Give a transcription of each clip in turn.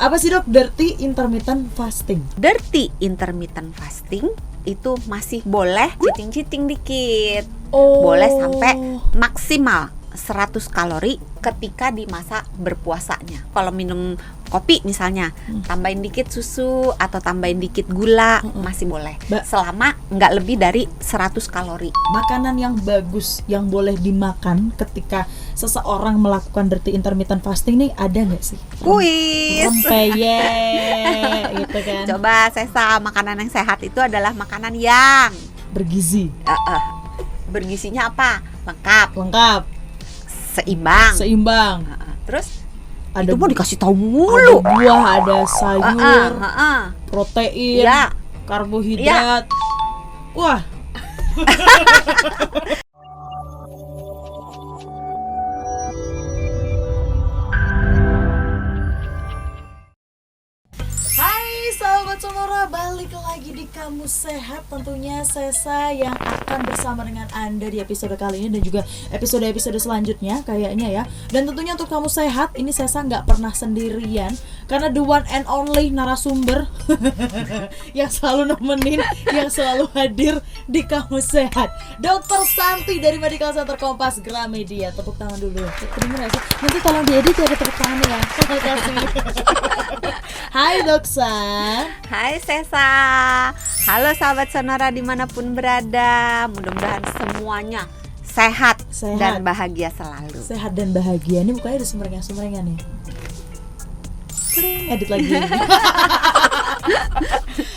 Apa sih dok dirty intermittent fasting? Dirty intermittent fasting itu masih boleh cheating dikit. Oh. Boleh sampai maksimal 100 kalori ketika di masa berpuasanya. Kalau minum kopi misalnya, tambahin dikit susu atau tambahin dikit gula, masih boleh. Selama nggak lebih dari 100 kalori. Makanan yang bagus yang boleh dimakan ketika seseorang melakukan dirty intermittent fasting nih ada nggak sih? Kuis. Rempeyek gitu kan. Coba Sesa, makanan yang sehat itu adalah makanan yang Bergizi. bergizinya apa? Lengkap. Seimbang. Terus Ada itu mau dikasih tahu mulu. Ada buah, ada sayur, protein, Ya. karbohidrat. Wah. Hai sahabat Sonora, balik lagi di Kamu Sehat. Tentunya Sesa yang akan bersama dengan Anda di episode kali ini dan juga episode-episode selanjutnya kayaknya ya. Dan tentunya untuk Kamu Sehat, ini Sesa nggak pernah sendirian karena the one and only narasumber yang selalu nemenin, yang selalu hadir di Kamu Sehat, Dr. Santi dari Medical Center Kompas Gramedia. Tepuk tangan dulu. Terima kasih. Nanti tolong diedit ya, ada tepuk tangannya ya. Terima kasih. Hai Doksan. Hai Sesa. Halo sahabat Sonora dimanapun berada. Mudah-mudahan semuanya sehat dan bahagia selalu. Sehat dan bahagia. Ini mukanya ada sumringah-sumringah nih. Kling, edit lagi.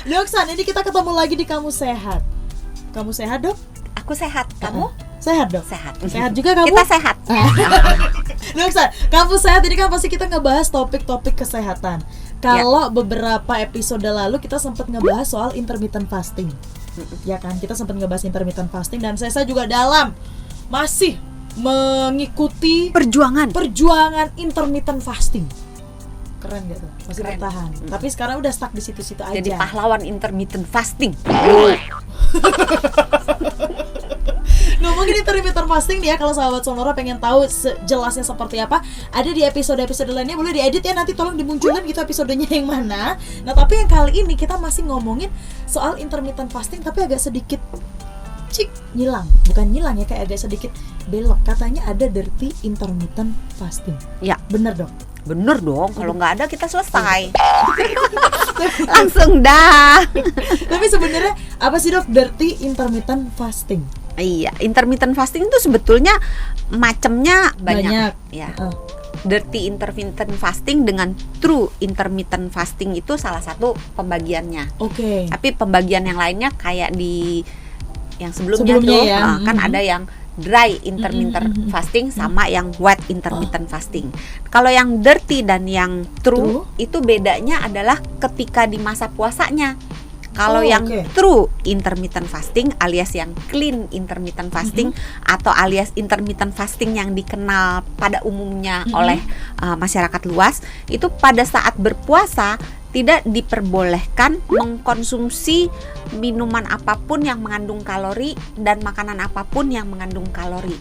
Doksan, ini kita ketemu lagi di Kamu Sehat. Kamu sehat dok? Aku sehat. Kamu? Sehat dok? Sehat. Sehat juga kamu? Kita sehat. Doksan, Kamu Sehat ini kan pasti kita ngebahas topik-topik kesehatan. Kalau beberapa episode lalu kita sempat ngebahas soal intermittent fasting, ya kan? Kita sempat ngebahas intermittent fasting dan saya juga masih mengikuti perjuangan intermittent fasting. Keren gak tuh? Masih bertahan. Tapi sekarang udah stuck di situ-situ aja. Jadi pahlawan intermittent fasting. Ngomongin intermittent fasting nih ya, kalau sahabat Sonora pengen tahu jelasnya seperti apa, ada di episode-episode lainnya, boleh diedit ya, nanti tolong dimunculin gitu episodenya yang mana. Nah tapi yang kali ini kita masih ngomongin soal intermittent fasting tapi agak sedikit bukan nyilang ya, kayak agak sedikit belok. Katanya ada dirty intermittent fasting. Ya, bener dong? Bener dong, kalau nggak ada kita selesai. Langsung dah. Tapi sebenarnya apa sih dok dirty intermittent fasting? Iya, intermittent fasting itu sebetulnya macamnya banyak. Ya. Dirty intermittent fasting dengan true intermittent fasting itu salah satu pembagiannya. Oke. Tapi pembagian yang lainnya kayak di yang sebelumnya tuh ya. Kan ada yang dry intermittent fasting sama yang wet intermittent fasting. Kalau yang dirty dan yang true itu bedanya adalah ketika di masa puasanya. Kalau yang true intermittent fasting alias yang clean intermittent fasting atau alias intermittent fasting yang dikenal pada umumnya oleh masyarakat luas, itu pada saat berpuasa tidak diperbolehkan mengkonsumsi minuman apapun yang mengandung kalori dan makanan apapun yang mengandung kalori.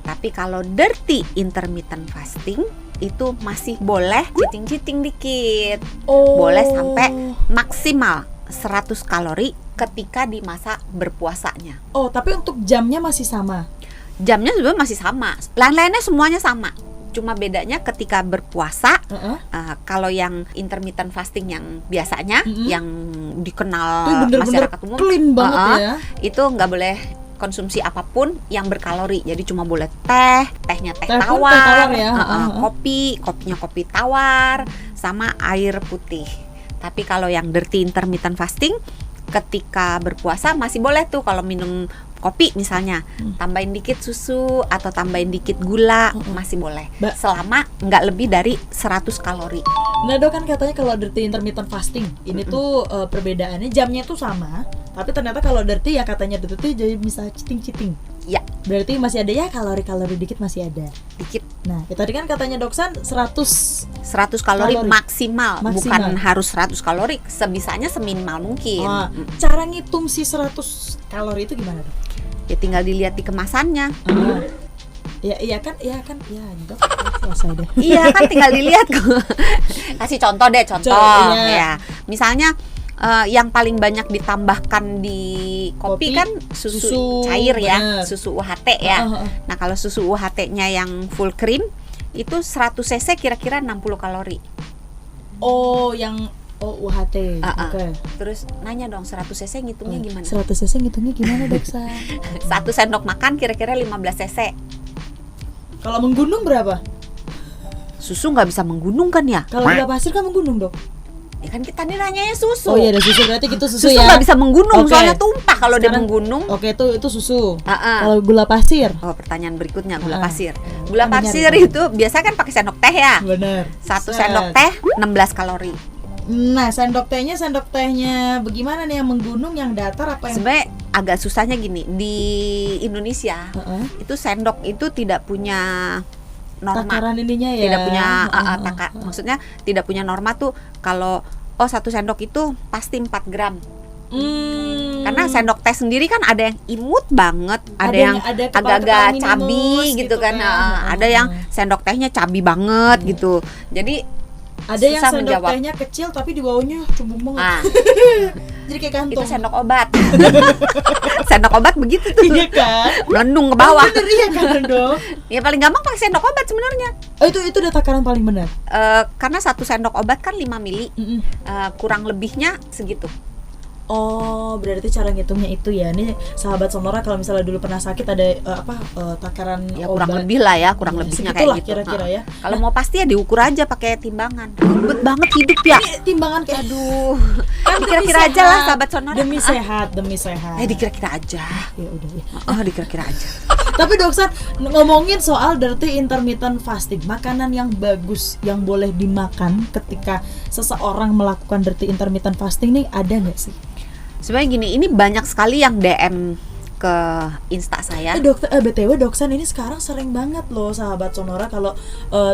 Tapi kalau dirty intermittent fasting itu masih boleh cheating dikit. Boleh sampai maksimal 100 kalori ketika di masa berpuasanya. Tapi untuk jamnya masih sama? Jamnya sebenarnya masih sama. Lain-lainnya semuanya sama. Cuma bedanya ketika berpuasa, kalau yang intermittent fasting yang biasanya, yang dikenal masyarakat umum, clean banget ya. Itu nggak boleh konsumsi apapun yang berkalori. Jadi cuma boleh tehnya teh tawar, tawar ya. kopinya kopi tawar, sama air putih. Tapi kalau yang dirty intermittent fasting ketika berpuasa masih boleh tuh kalau minum kopi misalnya, tambahin dikit susu atau tambahin dikit gula, masih boleh. Selama nggak lebih dari 100 kalori. Nah dok, kan katanya kalau dirty intermittent fasting ini tuh perbedaannya jamnya tuh sama, tapi ternyata kalau dirty ya katanya dirty jadi bisa cheating. Ya. Berarti masih ada ya kalori-kalori dikit masih ada. Dikit. Nah, tadi kan katanya Doksan 100 kalori maksimal, bukan harus 100 kalori, sebisanya seminimal mungkin. Cara ngitung si 100 kalori itu gimana, Dok? Ya tinggal dilihat di kemasannya. Iya kan, dok. selesai deh. Iya kan, tinggal dilihat kok. Kasih contoh deh, Iya. ya. Misalnya yang paling banyak ditambahkan di kopi kan susu cair ya, bener. susu UHT ya. Nah, kalau susu UHT-nya yang full cream itu 100 cc kira-kira 60 kalori. Oh, yang UHT. Oke. Terus nanya dong, 100 cc ngitungnya gimana? 100 cc ngitungnya gimana, Doksa? 1 sendok makan kira-kira 15 cc. Kalau menggunung berapa? Susu nggak bisa menggunung kan ya? Kalau gula pasir kan menggunung, Dok. Ya kan kita nih nanyanya susu. Oh iya, ada susu, berarti gitu susu Susu ya. nggak bisa menggunung, Oke. soalnya tumpah kalau dia Sekarang- menggunung. Oke, itu susu. Ah. Kalau gula pasir? Oh, pertanyaan berikutnya, gula Ah. pasir. Gula Kan pasir nyari. itu biasa kan pakai sendok teh ya. Bener. 1 sendok teh 16 kalori. Nah, sendok tehnya bagaimana nih, yang menggunung, yang datar, apa yang? Sebenarnya agak susahnya gini, di Indonesia Heeh. itu sendok itu tidak punya norma. Takaran ininya ya. Tidak punya maksudnya tidak punya norma tuh kalau 1 sendok itu pasti 4 gram. Karena sendok teh sendiri kan ada yang imut banget, ada yang ada agak-agak kepala-kepala cabi minimus gitu kan. kan. Ada yang sendok tehnya cabi banget gitu. Jadi Ada yang susah sendok menjawab. tehnya kecil tapi di bawahnya cembung banget. Ah, Jadi kayak itu kantong. sendok obat. Sendok obat begitu tuh. Iya kan? Melendung ke bawah. Bener, iya kan, Dok? Ya paling gampang pakai sendok obat sebenarnya. Oh, itu udah takaran paling benar. Karena 1 sendok obat kan 5 mili. Mm-mm. Kurang lebihnya segitu. Oh, berarti cara ngitungnya itu ya. Ini sahabat Sonora kalau misalnya dulu pernah sakit ada takaran Ya obat. kurang lebih lah ya, kurang Iya, lebihnya segitulah kayak gitu. kira-kira ya. Kalau mau pasti ya diukur aja pakai timbangan. Ribet banget hidup ya. Ini timbangan kayak Aduh. kan Dikira-kira aja lah sahabat Sonora. Demi sehat, demi sehat. Dikira-kira aja. Ya udah ya. Oh, dikira-kira aja. Tapi Doksan, ngomongin soal dirty intermittent fasting, makanan yang bagus yang boleh dimakan ketika seseorang melakukan dirty intermittent fasting nih ada nggak sih? Sebenarnya gini, ini banyak sekali yang DM ke Insta saya. BTW Doksan ini sekarang sering banget loh sahabat Sonora, kalau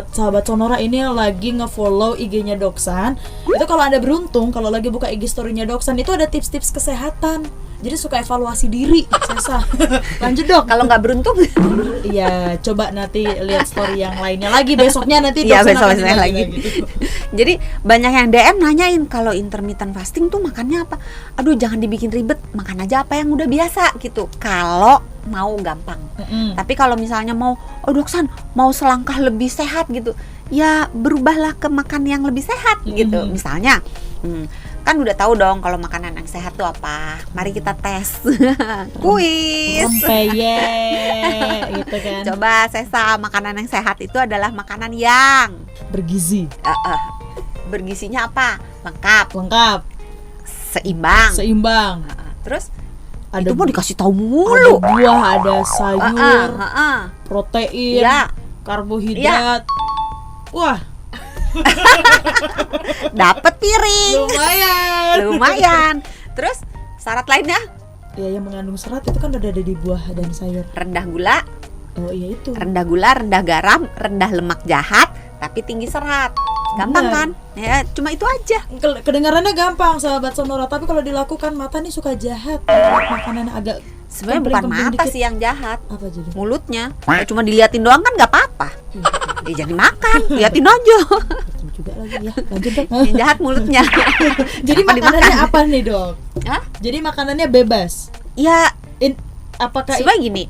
sahabat Sonora ini lagi nge-follow IG-nya Doksan. Itu kalau Anda beruntung, kalau lagi buka IG story-nya Doksan itu ada tips-tips kesehatan. Jadi suka evaluasi diri, Sesa. Lanjut, Dok. Kalau nggak beruntung, Iya, coba nanti lihat story yang lainnya lagi, besoknya nanti iya Doksan akan besok bilang lagi. gitu. Jadi banyak yang DM nanyain kalau intermittent fasting tuh makannya apa. Aduh, jangan dibikin ribet, makan aja apa yang udah biasa gitu. Kalau mau gampang. Tapi kalau misalnya mau, Doksan mau selangkah lebih sehat gitu, ya berubahlah ke makan yang lebih sehat gitu. Misalnya, kan udah tahu dong kalau makanan yang sehat tuh apa. Mari kita tes. Kuis. Rempeyek gitu kan. Coba Sesa, makanan yang sehat itu adalah makanan yang Bergizi, bergizinya apa? Lengkap, lengkap, seimbang. seimbang. Terus Ada itu mau dikasih tahu Ada mulu. buah, ada sayur, Heeh. protein, Iya. karbohidrat. Wah, Dapet piring. lumayan. Lumayan. Terus syarat lainnya Ya, yang mengandung serat itu kan udah ada di buah dan sayur. rendah gula, Oh iya itu. rendah garam, rendah lemak jahat, tapi tinggi serat. Gampang Benar. kan? Ya, cuma itu aja. Kedengarannya gampang sahabat Sonora, tapi kalau dilakukan mata nih suka jahat. Makanan agak Sebenarnya bukan kempling-kempling mata dikit. sih yang jahat, Apa jadi? mulutnya. Ya, cuma diliatin doang kan nggak apa-apa. Ya jadi makan, liatin aja. Betul juga lagi ya. Lanjut, Dok. Yang jahat mulutnya. Jadi Apa makanannya dimakan? apa nih, Dok? Hah? Jadi makanannya bebas. Ya, Apakah sebenarnya gini,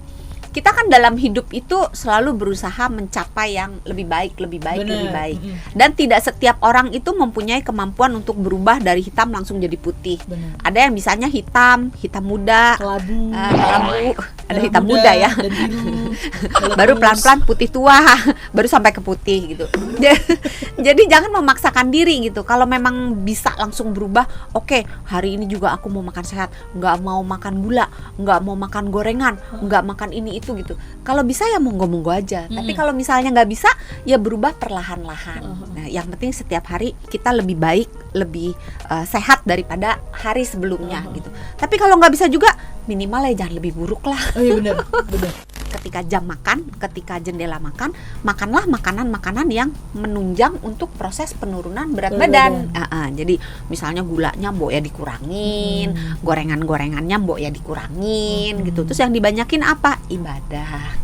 kita kan dalam hidup itu selalu berusaha mencapai yang lebih baik, lebih baik, Bener. lebih baik. Dan tidak setiap orang itu mempunyai kemampuan untuk berubah dari hitam langsung jadi putih. Benar. Ada yang misalnya hitam muda, Kelabu, kelabu, ada merah hitam muda ya. dan biru. Baru Meletus. pelan-pelan putih tua, baru sampai ke putih gitu. Jadi jangan memaksakan diri gitu. Kalau memang bisa langsung berubah, oke, hari ini juga aku mau makan sehat, nggak mau makan gula, nggak mau makan gorengan, nggak makan ini itu gitu. Kalau bisa ya monggo-monggo aja. Tapi kalau misalnya nggak bisa, ya berubah perlahan-lahan. Nah, yang penting setiap hari kita lebih baik, lebih sehat daripada hari sebelumnya gitu. Tapi kalau nggak bisa juga, minimal ya jangan lebih buruk lah. Oh iya benar, benar. Ketika jam makan, ketika jendela makan, makanlah makanan-makanan yang menunjang untuk proses penurunan berat badan. Jadi misalnya gulanya mbok ya dikurangin, gorengan-gorengannya mbok ya dikurangin gitu. Terus yang dibanyakin apa? Ibadah.